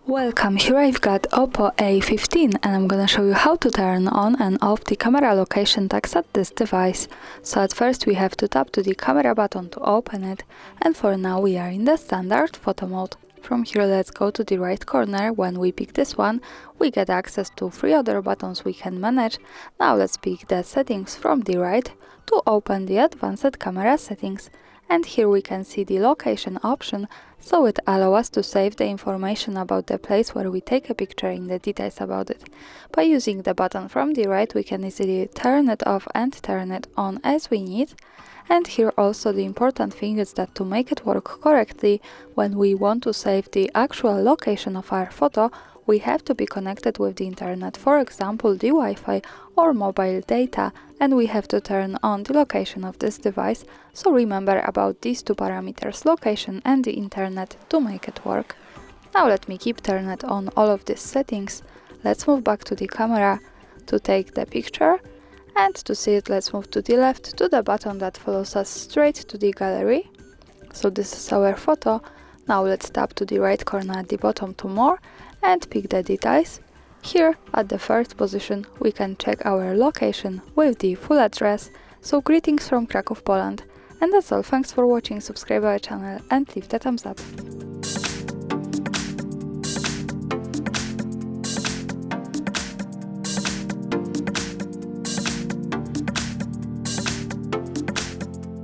Welcome, here I've got OPPO A15 and I'm gonna show you how to turn on and off the camera location tags at this device. So at first we have to tap to the camera button to open it, and for now we are in the standard photo mode. From here let's go to the right corner. When we pick this one, we get access to 3 other buttons we can manage. Now let's pick the settings from the right to open the advanced camera settings. And here we can see the location option, so it allows us to save the information about the place where we take a picture in the details about it. By using the button from the right, we can easily turn it off and turn it on as we need. And here also the important thing is that to make it work correctly, when we want to save the actual location of our photo, we have to be connected with the internet, for example the Wi-Fi or mobile data, and we have to turn on the location of this device. So remember about these 2 parameters, location and the internet, to make it work. Now let me keep turn on all of these settings. Let's move back to the camera to take the picture, and to see it let's move to the left to the button that follows us straight to the gallery. So this is our photo. Now let's tap to the right corner at the bottom to more and pick the details. Here at the first position we can check our location with the full address. So greetings from Kraków, Poland. And that's all, thanks for watching, subscribe our channel and leave the thumbs up.